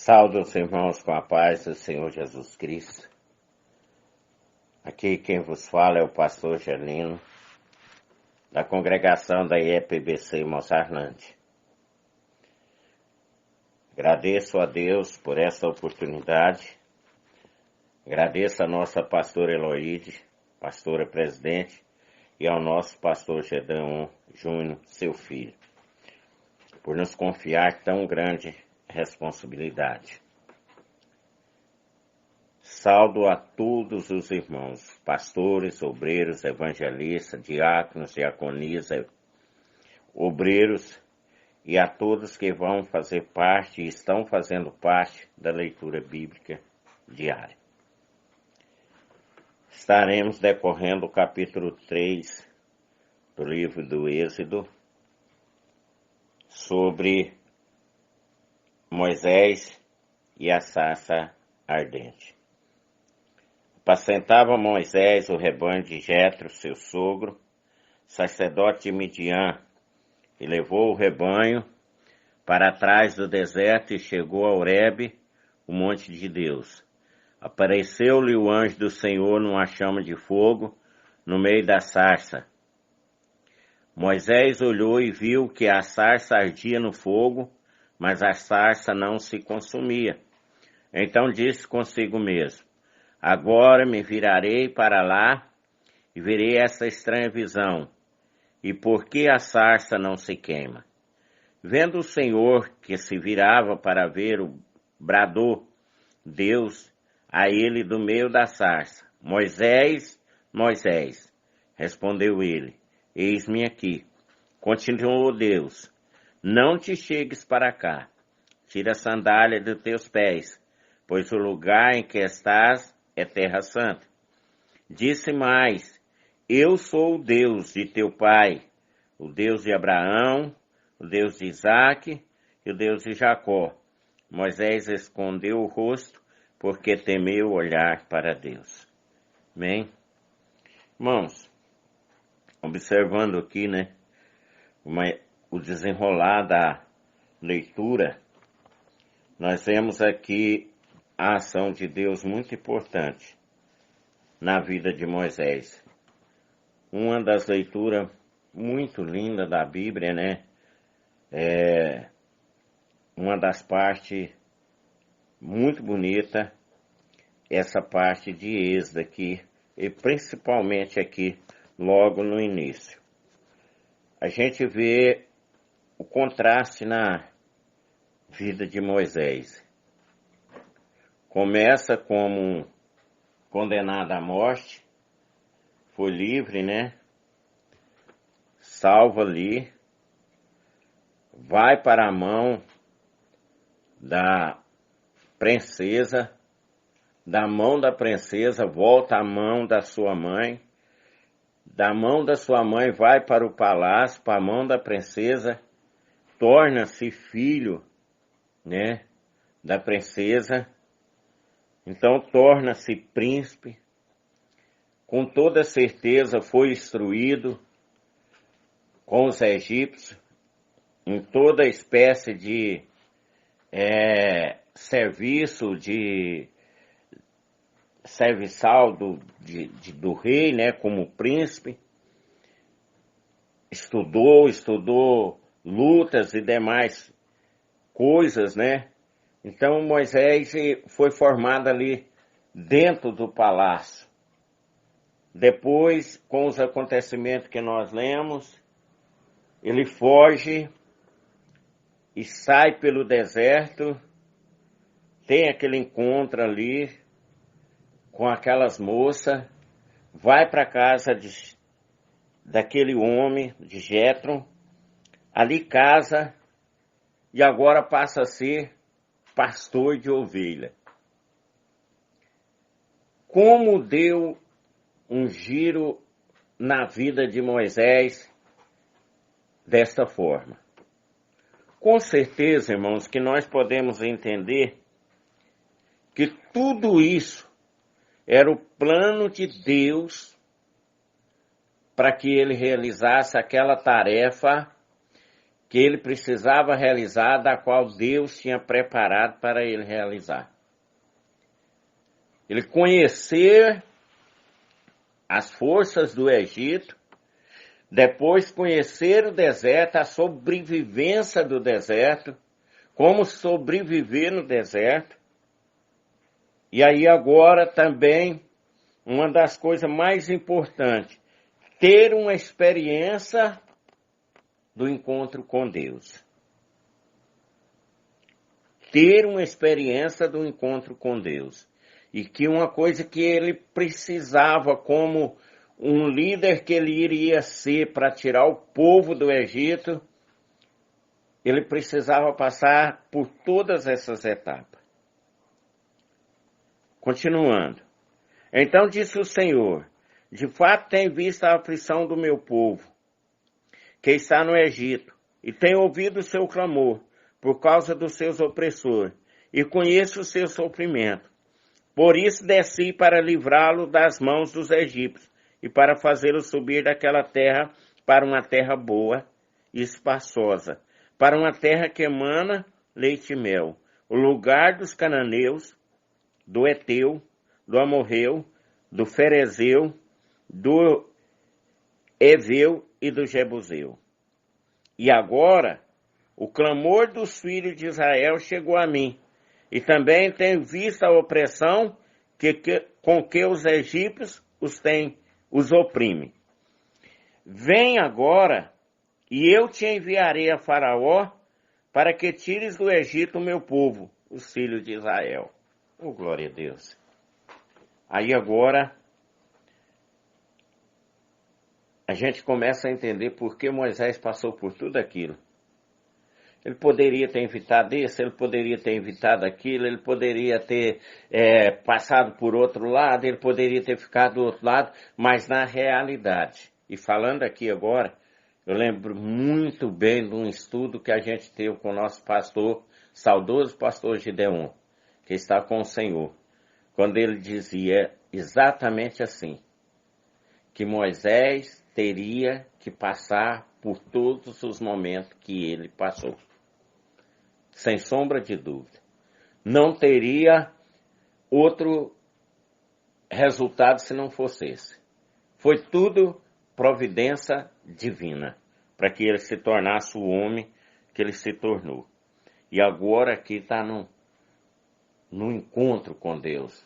Saúdo os irmãos com a paz do Senhor Jesus Cristo. Aqui quem vos fala é o pastor Gelino, da congregação da IEPBC Moçarlândia. Agradeço a Deus por essa oportunidade. Agradeço a nossa pastora Eloíde, pastora presidente, e ao nosso pastor Gedeon Júnior, seu filho, por nos confiar tão grande responsabilidade. Saúdo a todos os irmãos, pastores, obreiros, evangelistas, diáconos, diaconisas, obreiros e a todos que vão fazer parte e estão fazendo parte da leitura bíblica diária. Estaremos decorrendo o capítulo 3 do livro do Êxodo sobre Moisés e a sarça ardente. Apacentava Moisés o rebanho de Jetro, seu sogro, sacerdote de Midian, e levou o rebanho para trás do deserto e chegou a Horebe, o monte de Deus. Apareceu-lhe o anjo do Senhor numa chama de fogo, no meio da sarça. Moisés olhou e viu que a sarça ardia no fogo, mas a sarça não se consumia. Então disse consigo mesmo: agora me virarei para lá e verei essa estranha visão. E por que a sarça não se queima? Vendo o Senhor que se virava para ver, bradou Deus a ele do meio da sarça: Moisés, Moisés. Respondeu ele: eis-me aqui. Continuou Deus: não te chegues para cá. Tira a sandália dos teus pés, pois o lugar em que estás é terra santa. Disse mais: eu sou o Deus de teu pai, o Deus de Abraão, o Deus de Isaque e o Deus de Jacó. Moisés escondeu o rosto, porque temeu olhar para Deus. Amém? Irmãos, observando aqui, o desenrolar da leitura, nós vemos aqui a ação de Deus muito importante na vida de Moisés. Uma das leituras muito lindas da Bíblia, uma das partes muito bonita, essa parte de Êxodo aqui, e principalmente aqui, logo no início. A gente vê o contraste na vida de Moisés. Começa como condenado à morte, foi livre, salvo ali, vai para a mão da princesa, da mão da princesa volta à mão da sua mãe, da mão da sua mãe vai para o palácio, para a mão da princesa, torna-se filho, da princesa, então torna-se príncipe, com toda certeza foi instruído com os egípcios, em toda espécie de serviço, de serviçal do rei, como príncipe. Estudou lutas e demais coisas, Então Moisés foi formado ali dentro do palácio. Depois, com os acontecimentos que nós lemos, ele foge e sai pelo deserto, tem aquele encontro ali com aquelas moças, vai para a casa daquele homem, de Jetro, ali casa e agora passa a ser pastor de ovelha. Como deu um giro na vida de Moisés desta forma? Com certeza, irmãos, que nós podemos entender que tudo isso era o plano de Deus para que ele realizasse aquela tarefa que ele precisava realizar, da qual Deus tinha preparado para ele realizar. Ele conhecer as forças do Egito, depois conhecer o deserto, a sobrevivência do deserto, como sobreviver no deserto. E aí agora também, uma das coisas mais importantes, ter uma experiência do encontro com Deus. Ter uma experiência do encontro com Deus. E que uma coisa que ele precisava como um líder que ele iria ser para tirar o povo do Egito, ele precisava passar por todas essas etapas. Continuando. Então disse o Senhor, de fato tenho visto a aflição do meu povo, que está no Egito, e tenho ouvido o seu clamor, por causa dos seus opressores, e conheço o seu sofrimento. Por isso desci para livrá-lo das mãos dos egípcios, e para fazê-lo subir daquela terra para uma terra boa e espaçosa, para uma terra que emana leite e mel, o lugar dos cananeus, do Eteu, do Amorreu, do Ferezeu, do Eveu e do Jebuseu. E agora, o clamor dos filhos de Israel chegou a mim, e também tenho visto a opressão com que os egípcios os oprimem. Vem agora, e eu te enviarei a Faraó, para que tires do Egito o meu povo, os filhos de Israel. Oh, glória a Deus. Aí agora, a gente começa a entender por que Moisés passou por tudo aquilo. Ele poderia ter evitado isso, ele poderia ter evitado aquilo, ele poderia ter passado por outro lado, ele poderia ter ficado do outro lado, mas na realidade, e falando aqui agora, eu lembro muito bem de um estudo que a gente teve com o nosso pastor, saudoso pastor Gideon, que está com o Senhor, quando ele dizia exatamente assim, que Moisés teria que passar por todos os momentos que ele passou. Sem sombra de dúvida. Não teria outro resultado se não fosse esse. Foi tudo providência divina, para que ele se tornasse o homem que ele se tornou. E agora aqui está no encontro com Deus,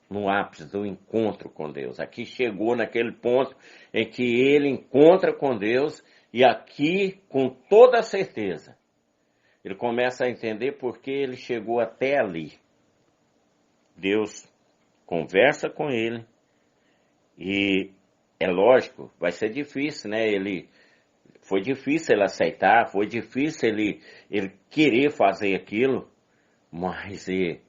no ápice do encontro com Deus. Aqui chegou naquele ponto em que ele encontra com Deus, e aqui, com toda certeza, ele começa a entender por que ele chegou até ali. Deus conversa com ele, e é lógico, vai ser difícil, né? Foi difícil ele aceitar, foi difícil ele querer fazer aquilo, mas ele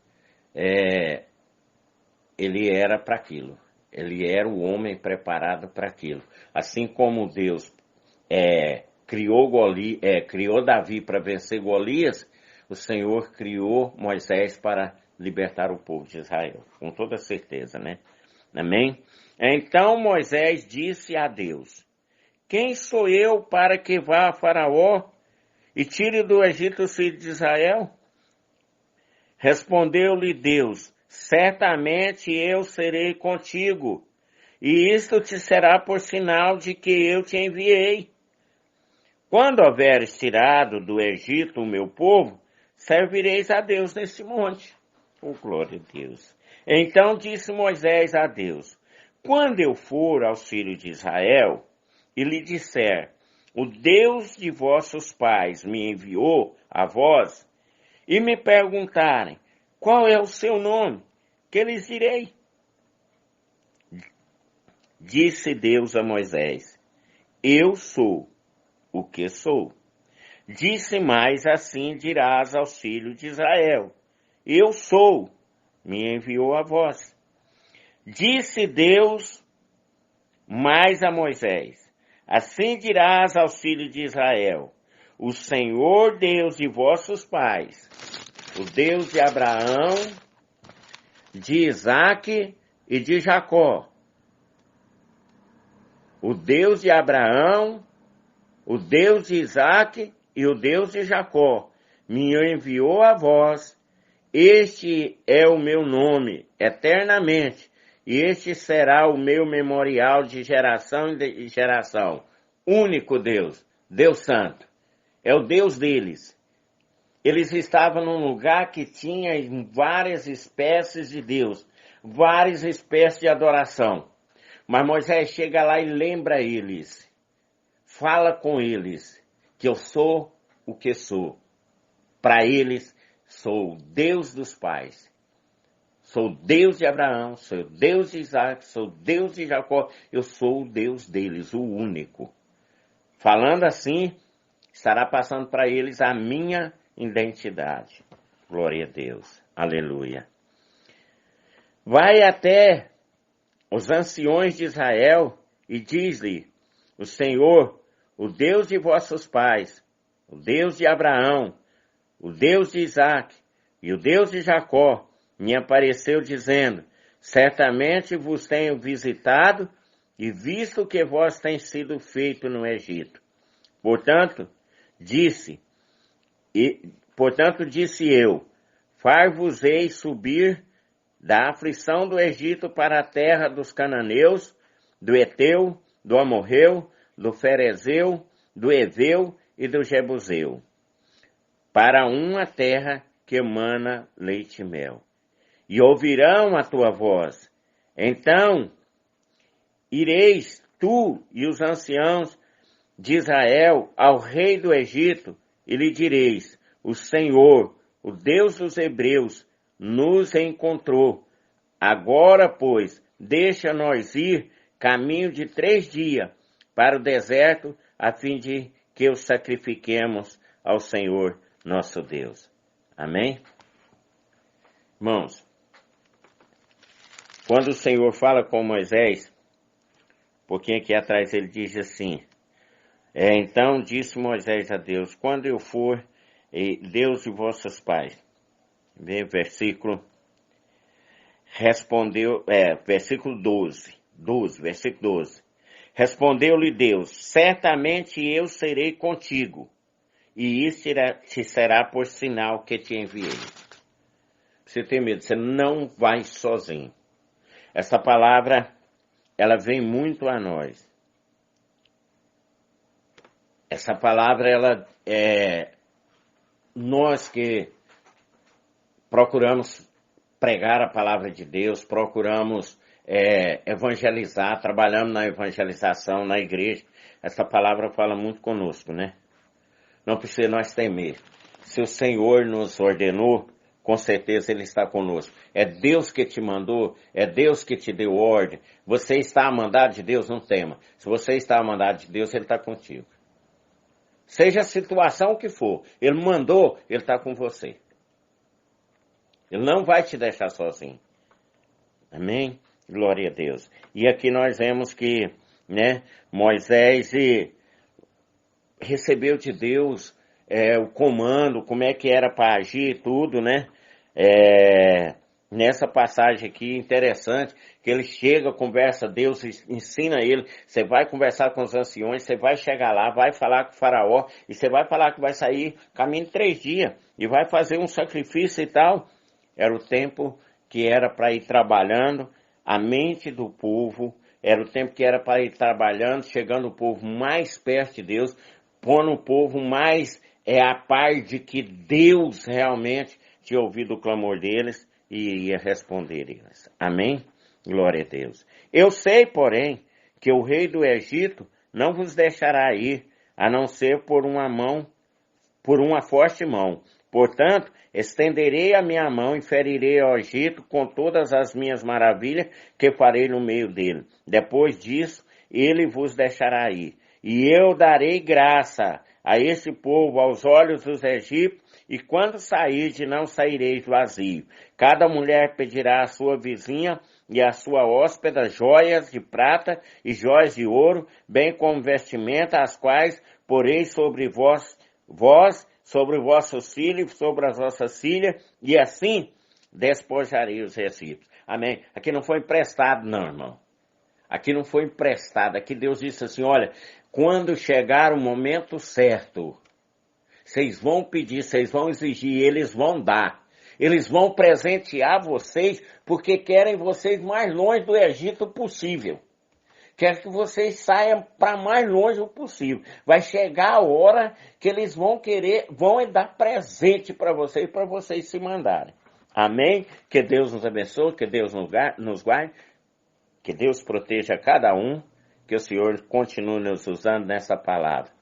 era para aquilo. Ele era o homem preparado para aquilo. Assim como Deus criou Davi para vencer Golias, o Senhor criou Moisés para libertar o povo de Israel. Com toda certeza, né? Amém? Então Moisés disse a Deus, quem sou eu para que vá a Faraó e tire do Egito os filhos de Israel? Respondeu-lhe Deus, certamente eu serei contigo, e isto te será por sinal de que eu te enviei. Quando houveres tirado do Egito o meu povo, servireis a Deus neste monte. Oh, glória a Deus. Então disse Moisés a Deus, quando eu for aos filhos de Israel e lhe disser, o Deus de vossos pais me enviou a vós, e me perguntarem, qual é o seu nome? Que lhes direi? Disse Deus a Moisés, eu sou o que sou. Disse mais assim dirás aos filhos de Israel, eu sou, me enviou a vós. Disse Deus mais a Moisés, assim dirás aos filhos de Israel, o Senhor Deus de vossos pais, o Deus de Abraão, de Isaque e de Jacó, o Deus de Abraão, o Deus de Isaque e o Deus de Jacó me enviou a vós. Este é o meu nome eternamente, e este será o meu memorial de geração em geração. Único Deus, Deus Santo, é o Deus deles. Eles estavam num lugar que tinha várias espécies de Deus, várias espécies de adoração. Mas Moisés chega lá e lembra eles, fala com eles, que eu sou o que sou. Para eles, sou o Deus dos pais. Sou Deus de Abraão, sou Deus de Isaac, sou Deus de Jacó. Eu sou o Deus deles, o único. Falando assim, estará passando para eles a minha identidade. Glória a Deus. Aleluia. Vai até os anciões de Israel e diz-lhe: o Senhor, o Deus de vossos pais, o Deus de Abraão, o Deus de Isaac e o Deus de Jacó, me apareceu dizendo: certamente vos tenho visitado e visto o que vós tem sido feito no Egito. Portanto, disse eu, far-vos-ei subir da aflição do Egito para a terra dos cananeus, do Eteu, do Amorreu, do Ferezeu, do Eveu e do Jebuseu, para uma terra que emana leite e mel. E ouvirão a tua voz. Então ireis tu e os anciãos de Israel ao rei do Egito e lhe direis: o Senhor, o Deus dos hebreus, nos encontrou. Agora, pois, deixa-nos ir caminho de 3 dias para o deserto, a fim de que os sacrifiquemos ao Senhor nosso Deus. Amém? Irmãos, quando o Senhor fala com Moisés, um pouquinho aqui atrás ele diz assim: então disse Moisés a Deus: quando eu for Deus de vossos pais. Versículo respondeu, versículo 12, versículo 12. Respondeu-lhe Deus: certamente eu serei contigo, e isso te será por sinal que te enviei. Você tem medo, você não vai sozinho. Essa palavra, ela vem muito a nós. Essa palavra, ela nós que procuramos pregar a palavra de Deus, procuramos evangelizar, trabalhamos na evangelização, na igreja, essa palavra fala muito conosco, né? Não precisa nós temer. Se o Senhor nos ordenou, com certeza Ele está conosco. É Deus que te mandou, é Deus que te deu ordem. Você está a mandado de Deus, não tema. Se você está a mandado de Deus, Ele está contigo. Seja a situação que for, Ele mandou, Ele está com você. Ele não vai te deixar sozinho. Amém? Glória a Deus. E aqui nós vemos que, Moisés recebeu de Deus o comando, como é que era para agir e tudo, né? Nessa passagem aqui, interessante, que ele chega, conversa, Deus ensina ele, você vai conversar com os anciões, você vai chegar lá, vai falar com o faraó, e você vai falar que vai sair caminho de 3 dias, e vai fazer um sacrifício e tal. Era o tempo que era para ir trabalhando a mente do povo, era o tempo que era para ir trabalhando, chegando o povo mais perto de Deus, pondo o povo mais a par de que Deus realmente tinha ouvido o clamor deles e iria responder eles. Amém? Glória a Deus. Eu sei, porém, que o rei do Egito não vos deixará ir, a não ser por uma forte mão. Portanto, estenderei a minha mão e ferirei ao Egito com todas as minhas maravilhas que farei no meio dele. Depois disso, ele vos deixará ir. E eu darei graça a esse povo aos olhos dos egípcios, e quando sairdes, não saireis vazio. Cada mulher pedirá à sua vizinha e à sua hóspeda joias de prata e joias de ouro, bem como vestimenta, as quais poreis sobre vós, sobre vossos filhos, sobre as vossas filhas, e assim despojarei os egípcios. Amém? Aqui não foi emprestado, não, irmão. Aqui não foi emprestado. Aqui Deus disse assim: olha, quando chegar o momento certo, vocês vão pedir, vocês vão exigir, eles vão dar. Eles vão presentear vocês porque querem vocês mais longe do Egito possível. Quer que vocês saiam para mais longe o possível. Vai chegar a hora que eles vão querer, vão dar presente para vocês se mandarem. Amém? Que Deus nos abençoe, que Deus nos guarde, que Deus proteja cada um, que o Senhor continue nos usando nessa palavra.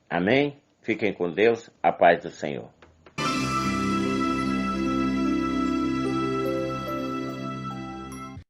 Amém? Fiquem com Deus, a paz do Senhor.